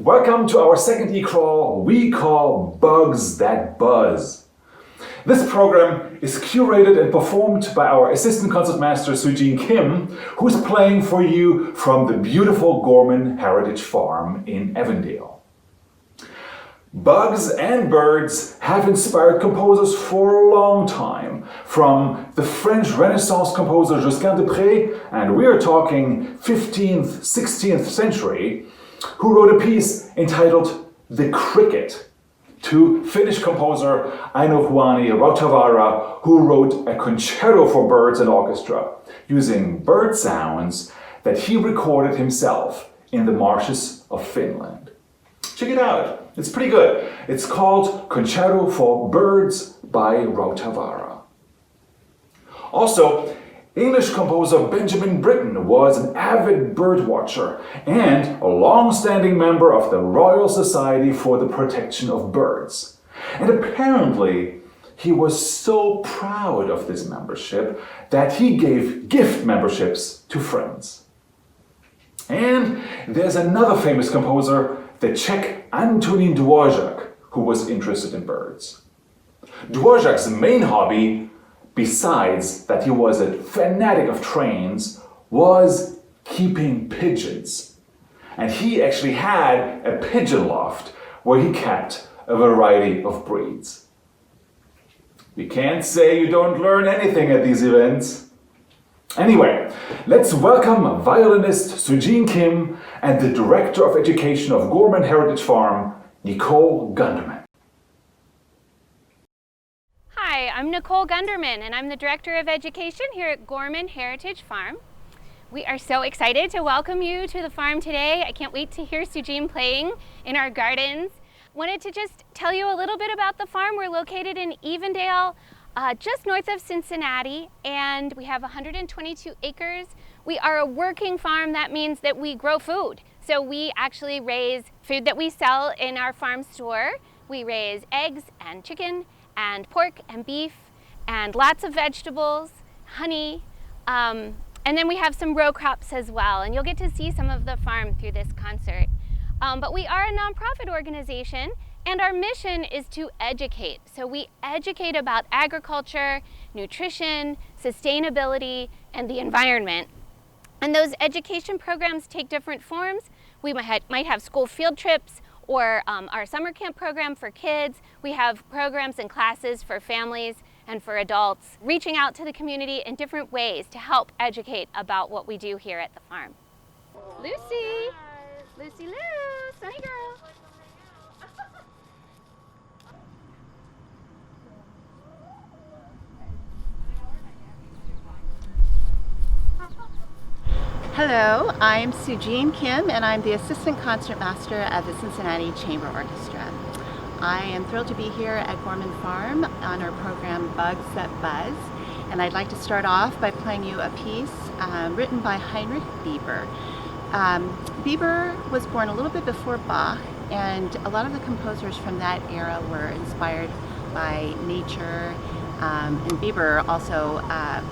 Welcome to our second eCrawl we call Bugs That Buzz. This program is curated and performed by our assistant concertmaster Sujean Kim, who is playing for you from the beautiful Gorman Heritage Farm in Avondale. Bugs and birds have inspired composers for a long time, from the French Renaissance composer Justin and we are talking 15th, 16th century, who wrote a piece entitled The Cricket, to Finnish composer Aino Juhani Rautavaara, who wrote a concerto for birds and orchestra, using bird sounds that he recorded himself in the marshes of Finland. Check it out, it's pretty good. It's called Concerto for Birds by Rautavaara. Also, English composer Benjamin Britten was an avid bird watcher and a long-standing member of the Royal Society for the Protection of Birds. And apparently, he was so proud of this membership that he gave gift memberships to friends. And there's another famous composer, the Czech Antonín Dvořák, who was interested in birds. Dvořák's main hobby, besides that he was a fanatic of trains, was keeping pigeons. And he actually had a pigeon loft where he kept a variety of breeds. We can't say you don't learn anything at these events. Anyway, let's welcome violinist Sujean Kim and the Director of Education of Gorman Heritage Farm, Nicole Gunderman. Hi, I'm Nicole Gunderman and I'm the Director of Education here at Gorman Heritage Farm. We are so excited to welcome you to the farm today. I can't wait to hear Sujean playing in our gardens. Wanted to just tell you a little bit about the farm. We're located in Avondale, just north of Cincinnati, and we have 122 acres. We are a working farm. That means that we grow food. So we actually raise food that we sell in our farm store. We raise eggs and chicken and pork and beef and lots of vegetables, honey, and then we have some row crops as well, and you'll get to see some of the farm through this concert. But we are a nonprofit organization, and our mission is to educate. So we educate about agriculture, nutrition, sustainability, and the environment. And those education programs take different forms. We might have school field trips, or our summer camp program for kids. We have programs and classes for families and for adults, reaching out to the community in different ways to help educate about what we do here at the farm. Lucy! Lucy Lou! Sunny girl! Hello, I'm Sujean Kim and I'm the Assistant Concertmaster at the Cincinnati Chamber Orchestra. I am thrilled to be here at Gorman Farm on our program Bugs That Buzz, and I'd like to start off by playing you a piece written by Heinrich Bieber. Bieber was born a little bit before Bach, and a lot of the composers from that era were inspired by nature, and Bieber also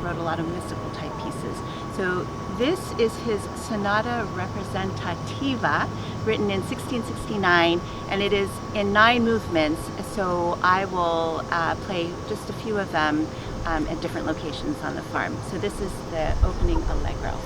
wrote a lot of mystical type pieces. So this is his Sonata Representativa, written in 1669, and it is in 9 movements, so I will play just a few of them at different locations on the farm. So this is the opening allegro.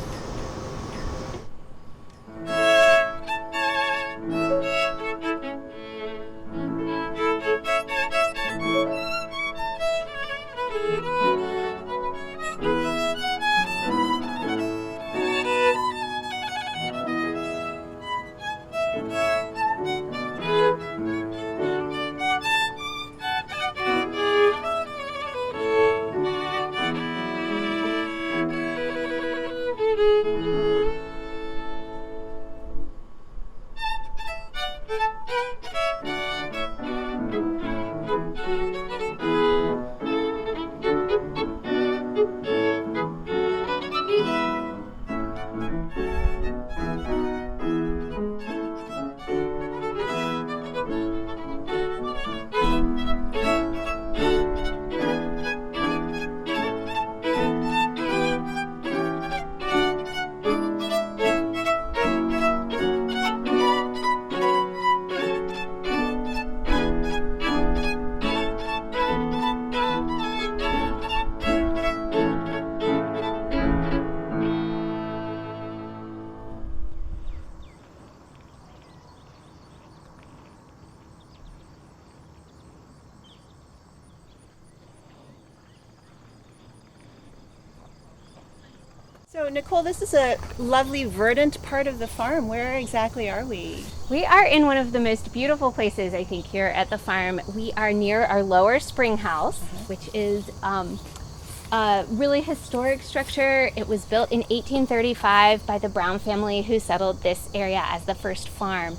So Nicole, this is a lovely verdant part of the farm. Where exactly are we? We are in one of the most beautiful places, I think, here at the farm. We are near our lower spring house, which is a really historic structure. It was built in 1835 by the Brown family, who settled this area as the first farm.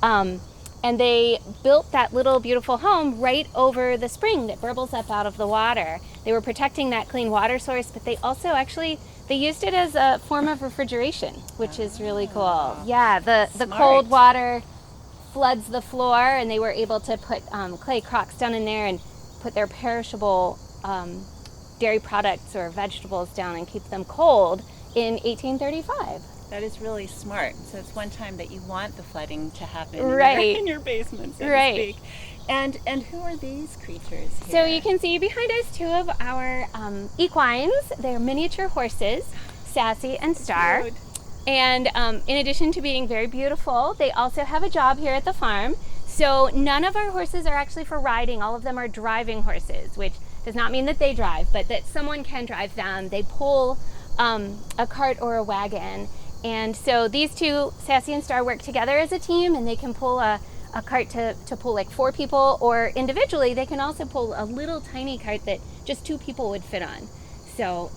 And they built that little beautiful home right over the spring that burbles up out of the water. They were protecting that clean water source, but they also they used it as a form of refrigeration, which is really cool. Yeah, the cold water floods the floor, and they were able to put clay crocks down in there and put their perishable dairy products or vegetables down and keep them cold in 1835. That is really smart. So it's one time that you want the flooding to happen right in your basement, so right. to speak. And who are these creatures here? So you can see behind us two of our equines. They're miniature horses, Sassy and Star. Cute. And in addition to being very beautiful, they also have a job here at the farm. So none of our horses are actually for riding. All of them are driving horses, which does not mean that they drive, but that someone can drive them. They pull a cart or a wagon. And so these two, Sassy and Star, work together as a team, and they can pull a cart to pull like 4 people, or individually they can also pull a little tiny cart that just 2 people would fit on. So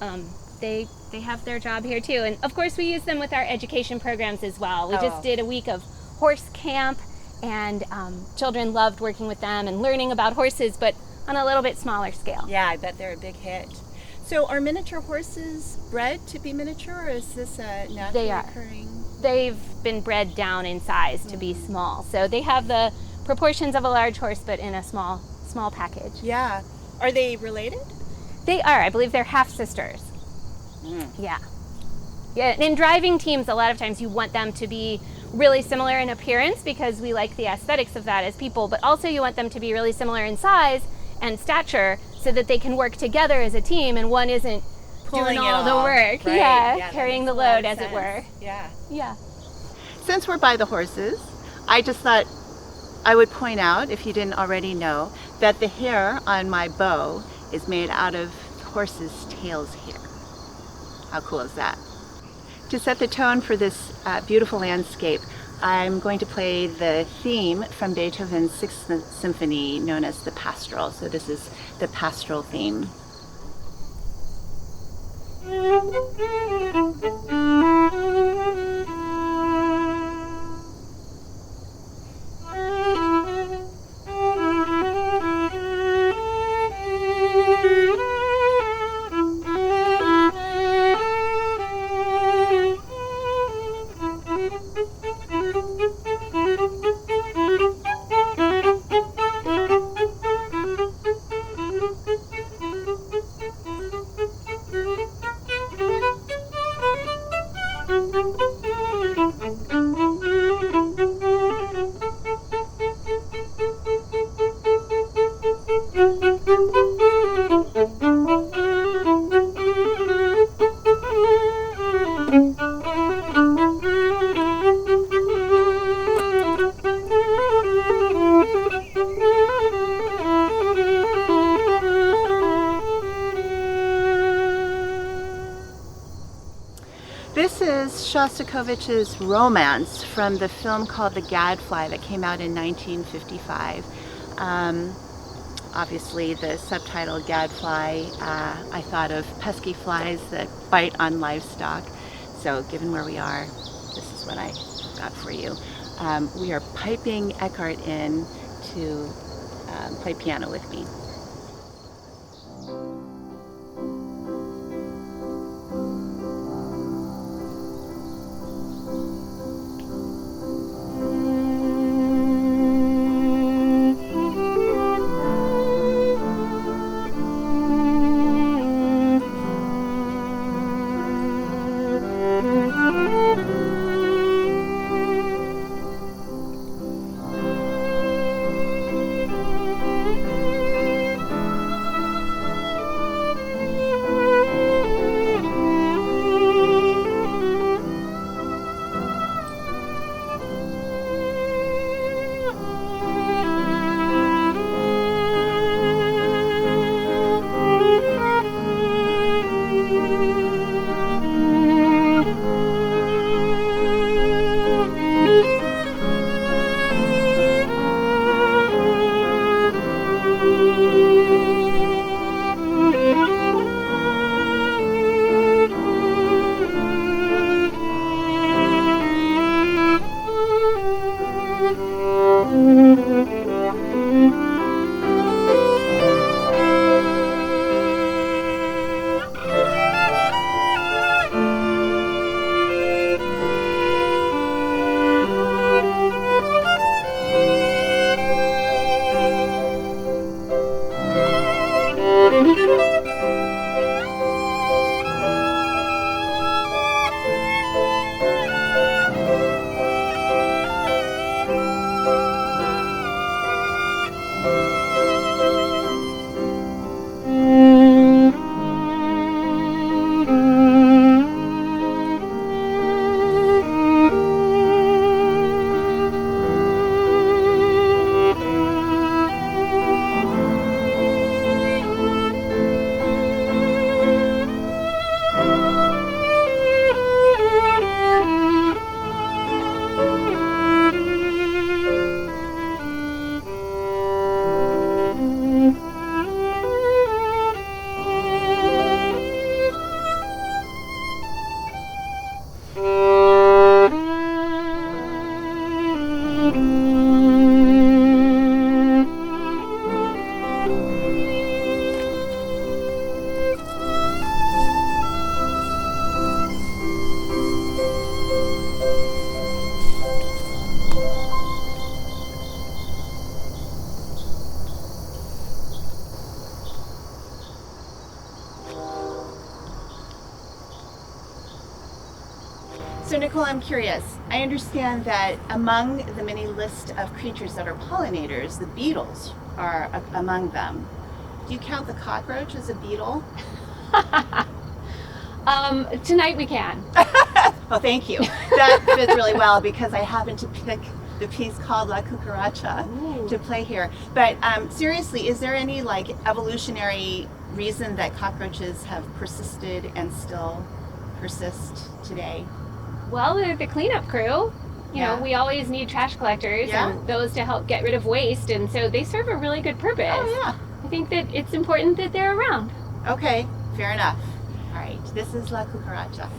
they have their job here too. And of course we use them with our education programs as well. We just did a week of horse camp, and children loved working with them and learning about horses, but on a little bit smaller scale. Yeah, I bet they're a big hit. So are miniature horses bred to be miniature, or is this a naturally occurring? They've been bred down in size to be small. So they have the proportions of a large horse, but in a small package. Yeah. Are they related? They are. I believe they're half sisters. Yeah. Yeah. And in driving teams, a lot of times you want them to be really similar in appearance, because we like the aesthetics of that as people, but also you want them to be really similar in size and stature, so that they can work together as a team, and one isn't pulling all the work. Right. Yeah, carrying the load, as it were. Yeah. Since we're by the horses, I just thought I would point out, if you didn't already know, that the hair on my bow is made out of horses' tails hair. How cool is that? To set the tone for this beautiful landscape, I'm going to play the theme from Beethoven's 6th Symphony, known as the Pastoral. So this is the Pastoral theme. This is Shostakovich's Romance from the film called The Gadfly that came out in 1955. Obviously the subtitle Gadfly, I thought of pesky flies that bite on livestock. So given where we are, this is what I got for you. We are piping Eckhart in to play piano with me. So Nicole, I'm curious. I understand that among the many list of creatures that are pollinators, the beetles are among them. Do you count the cockroach as a beetle? Tonight we can. Oh, thank you. That fits really well because I happened to pick the piece called La Cucaracha to play here. But seriously, is there any like evolutionary reason that cockroaches have persisted and still persist today? Well, they're the cleanup crew. You know, Yeah. we always need trash collectors and those to help get rid of waste, and so they serve a really good purpose. Oh, yeah. I think that it's important that they're around. Okay, fair enough. All right, this is La Cucaracha.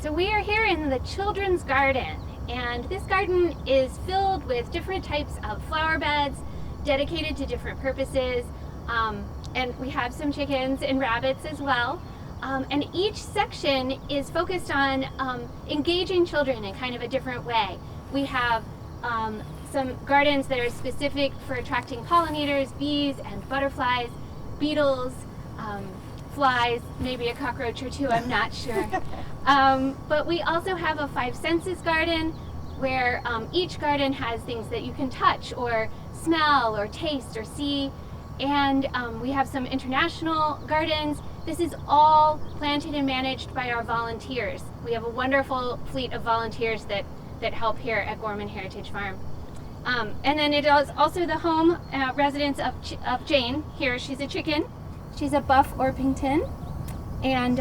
So we are here in the children's garden, and this garden is filled with different types of flower beds dedicated to different purposes, and we have some chickens and rabbits as well. And each section is focused on engaging children in kind of a different way. We have some gardens that are specific for attracting pollinators, bees and butterflies, beetles, flies, maybe a cockroach or two, I'm not sure. But we also have a five senses garden where each garden has things that you can touch or smell or taste or see. And we have some international gardens. This is all planted and managed by our volunteers. We have a wonderful fleet of volunteers that help here at Gorman Heritage Farm. And then it is also the home residence of Jane. Here, she's a chicken. She's a buff Orpington. And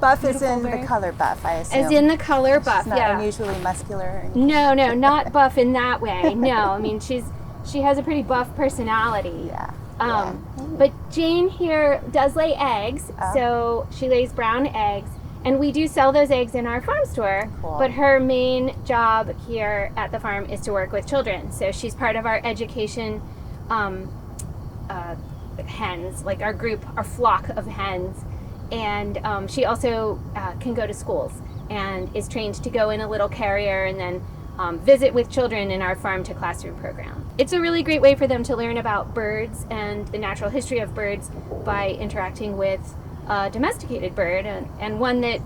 Buff is in bird. the color buff, I assume. As in the color buff, She's not yeah. unusually muscular. No, not buff in that way. No, I mean she has a pretty buff personality. Yeah. But Jane here does lay eggs, so she lays brown eggs, and we do sell those eggs in our farm store. Cool. But her main job here at the farm is to work with children. So she's part of our education hens, like our group, our flock of hens. And she also can go to schools and is trained to go in a little carrier and then visit with children in our farm to classroom program. It's a really great way for them to learn about birds and the natural history of birds by interacting with a domesticated bird and one that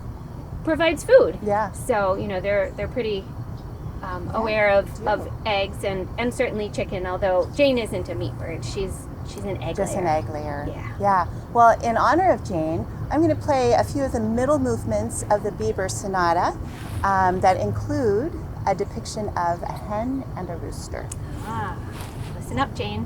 provides food. Yeah. So, you know, they're pretty aware of eggs and certainly chicken, although Jane isn't a meat bird. She's an egg Just layer. an egg layer. Yeah. Yeah. Well, in honor of Jane, I'm going to play a few of the middle movements of the Bieber Sonata that include a depiction of a hen and a rooster. Listen up, Jane.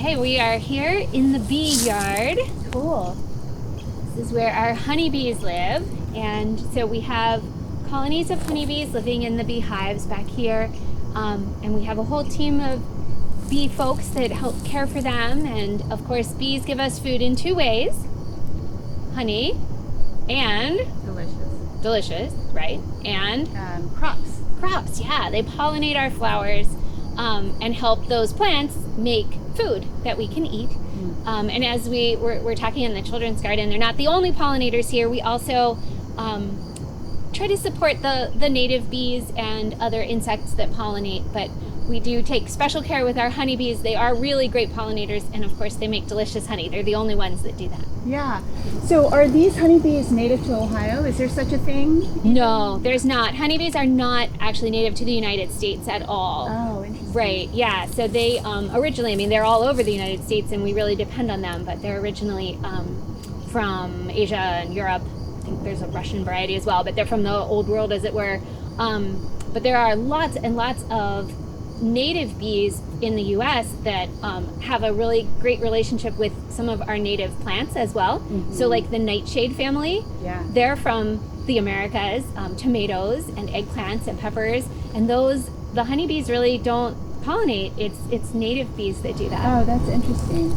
Okay, we are here in the bee yard. Cool. This is where our honeybees live. And so we have colonies of honeybees living in the beehives back here. And we have a whole team of bee folks that help care for them. And of course, bees give us food in two ways: honey and delicious, right? And crops, yeah. They pollinate our flowers and help those plants make food that we can eat. And as we're talking in the children's garden, they're not the only pollinators here. We also try to support the native bees and other insects that pollinate, but we do take special care with our honeybees. They are really great pollinators, and of course they make delicious honey. They're the only ones that do that. Yeah. So are these honeybees native to Ohio? Is there such a thing? No, there's not. Honeybees are not actually native to the United States at all. Oh, interesting. Right, yeah. So they originally, I mean, they're all over the United States and we really depend on them, but they're originally from Asia and Europe. I think there's a Russian variety as well, but they're from the old world, as it were. But there are lots and lots of native bees in the U.S. that have a really great relationship with some of our native plants as well. So like the nightshade family, they're from the Americas, tomatoes and eggplants and peppers, and the honeybees really don't pollinate. It's native bees that do that. Oh, that's interesting.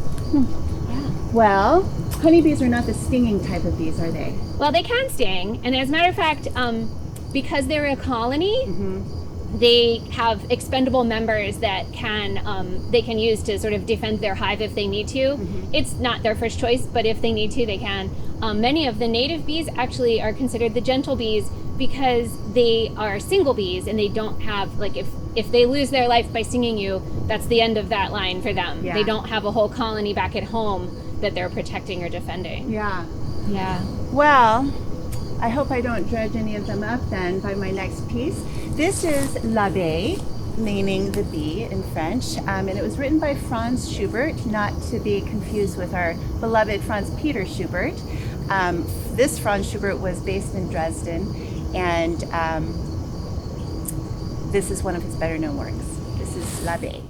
Yeah. Well, honeybees are not the stinging type of bees, are they? Well, they can sting, and as a matter of fact, because they're a colony, they have expendable members that they can use to sort of defend their hive if they need to. It's not their first choice, but if they need to, they can. Many of the native bees actually are considered the gentle bees because they are single bees and they don't have, like, if they lose their life by stinging you, that's the end of that line for them. They don't have a whole colony back at home that they're protecting or defending. Yeah. Well, I hope I don't dredge any of them up then by my next piece. This is l'abeille, meaning the bee in French, and it was written by Franz Schubert, not to be confused with our beloved Franz Peter Schubert. This Franz Schubert was based in Dresden, and this is one of his better known works. This is l'abeille.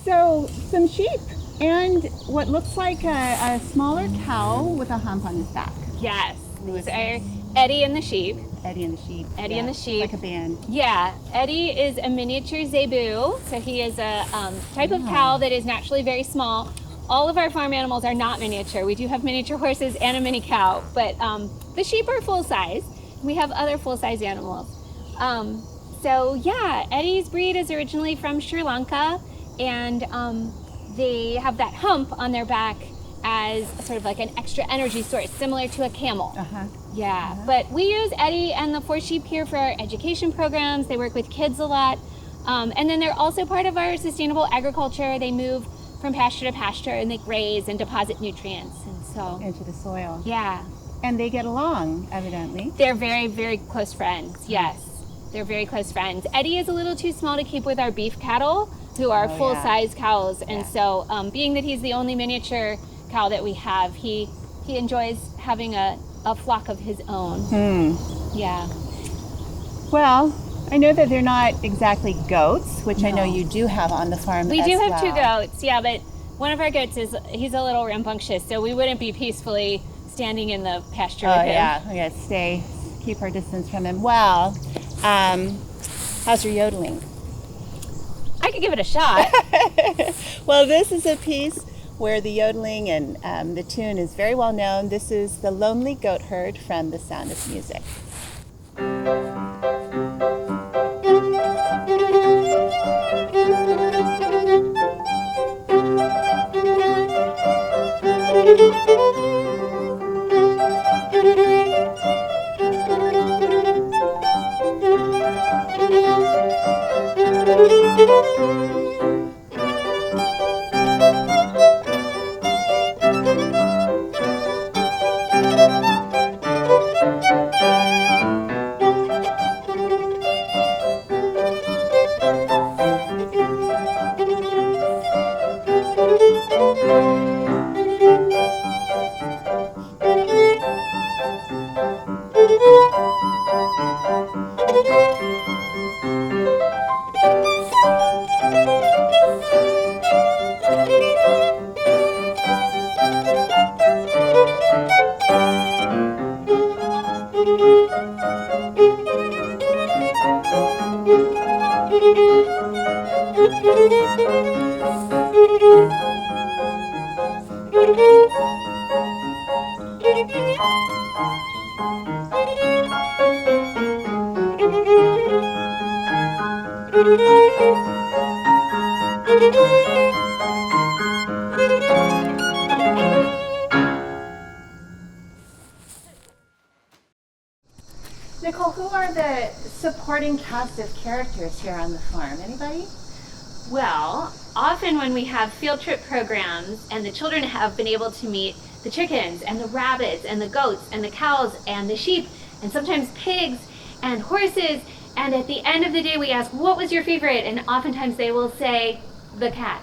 So, some sheep and what looks like a smaller cow with a hump on his back. yes, these are Eddie and the sheep. Eddie and the sheep. Eddie and the sheep. Like a band. Yeah, Eddie is a miniature zebu, so he is a type of cow that is naturally very small. All of our farm animals are not miniature. We do have miniature horses and a mini cow, but the sheep are full size. We have other full size animals. So yeah, Eddie's breed is originally from Sri Lanka, and they have that hump on their back as sort of like an extra energy source, similar to a camel. Yeah, but we use Eddie and the 4 sheep here for our education programs. They work with kids a lot. And then they're also part of our sustainable agriculture. They move from pasture to pasture, and they graze and deposit nutrients, and so Into the soil. yeah, And they get along, evidently. they're very, very close friends. Yes, they're very close friends. Eddie is a little too small to keep with our beef cattle, who are Oh, full-size cows, and Yeah. so being that he's the only miniature cow that we have, he enjoys having a flock of his own. Yeah. Well, I know that they're not exactly goats, which I know No. you do have on the farm We as do have two well. goats, yeah, but one of our goats he's a little rambunctious, so we wouldn't be peacefully standing in the pasture Oh with him. yeah, we gotta keep our distance from him. Well, how's your yodeling? I could give it a shot. Well, this is a piece where the yodeling and the tune is very well known. This is The Lonely Goat Herd from The Sound of Music. Nicole, who are the supporting cast of characters here on the farm? Anybody? Well, often when we have field trip programs and the children have been able to meet the chickens and the rabbits and the goats and the cows and the sheep and sometimes pigs and horses, and at the end of the day we ask, what was your favorite? And oftentimes they will say, the cat.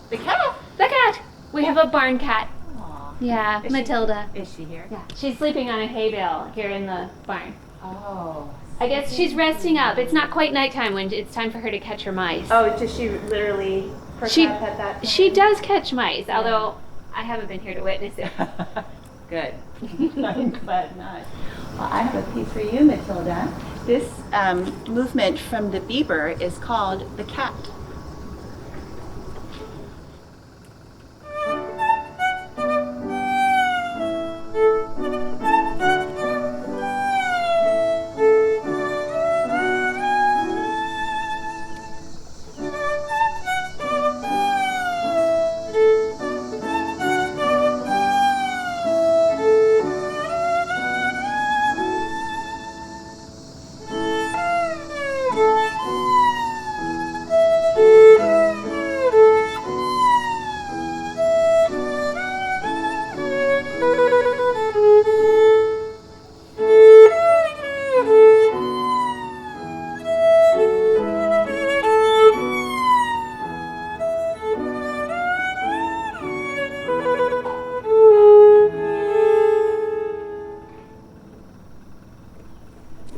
The cat? The cat! We have a barn cat. Aw. Yeah, Is she- Matilda. Is she here? Yeah, she's sleeping on a hay bale here in the barn. Oh. I guess she's resting up. It's not quite nighttime when it's time for her to catch her mice. Oh, does she literally perk She up at that time? she does catch mice, although I haven't been here to witness it. Good. I'm glad not. Well, I have a piece for you, Matilda. This movement from the Bieber is called the cat.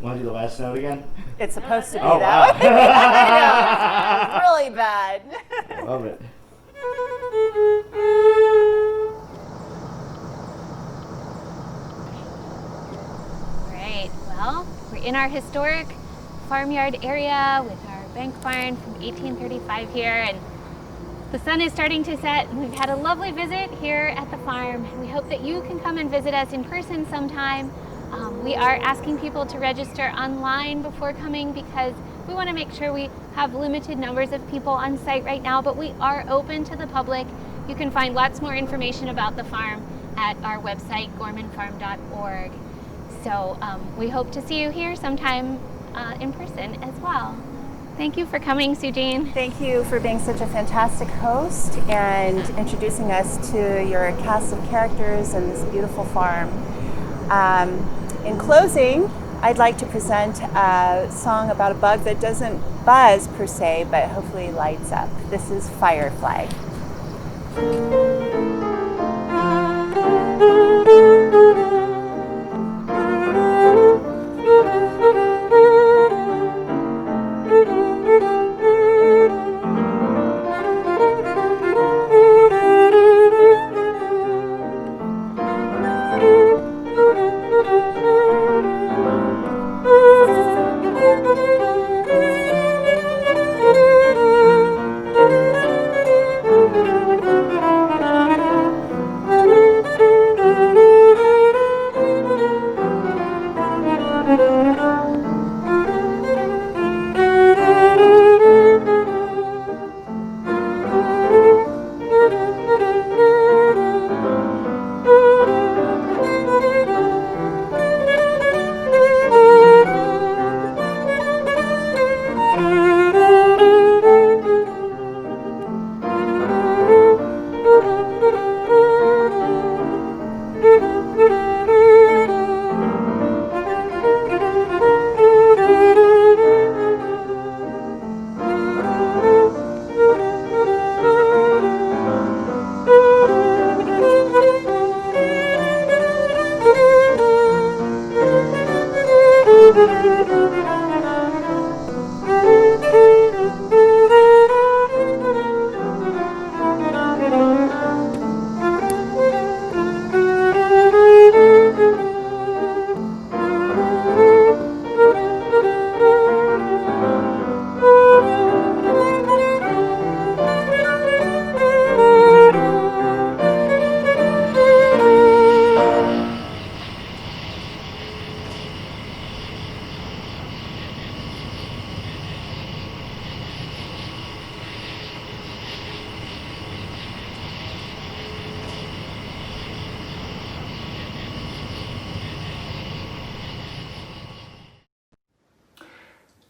Want to do the last note again? It's supposed to be Oh, that wow. way. I know, it's really bad. Love it. Great. Well, we're in our historic farmyard area with our bank barn from 1835 here, and the sun is starting to set, and we've had a lovely visit here at the farm. We hope that you can come and visit us in person sometime. We are asking people to register online before coming because we want to make sure we have limited numbers of people on site right now, but we are open to the public. You can find lots more information about the farm at our website, gormanfarm.org. So we hope to see you here sometime in person as well. Thank you for coming, Sujean. Thank you for being such a fantastic host and introducing us to your cast of characters and this beautiful farm. In closing, I'd like to present a song about a bug that doesn't buzz per se, but hopefully lights up. This is Firefly.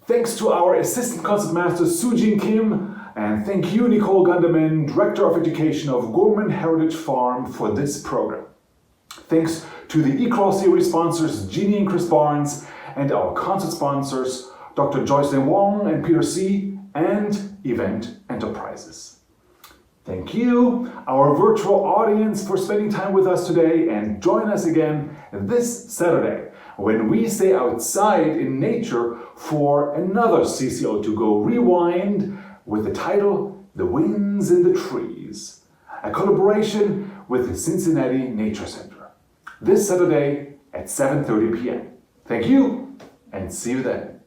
Thanks to our assistant concertmaster Sujean Kim, and thank you, Nicole Gunderman, Director of Education of Gorman Heritage Farm, for this program. Thanks to the eCrawl series sponsors Jeannie and Chris Barnes, and our concert sponsors Dr. Joyce Lin Wong and Peter C., and Event Enterprises. Thank you, our virtual audience, for spending time with us today, and join us again this Saturday when we stay outside in nature for another CCO2Go Rewind with the title The Winds in the Trees, a collaboration with the Cincinnati Nature Center. This Saturday at 7:30 p.m. Thank you, and see you then.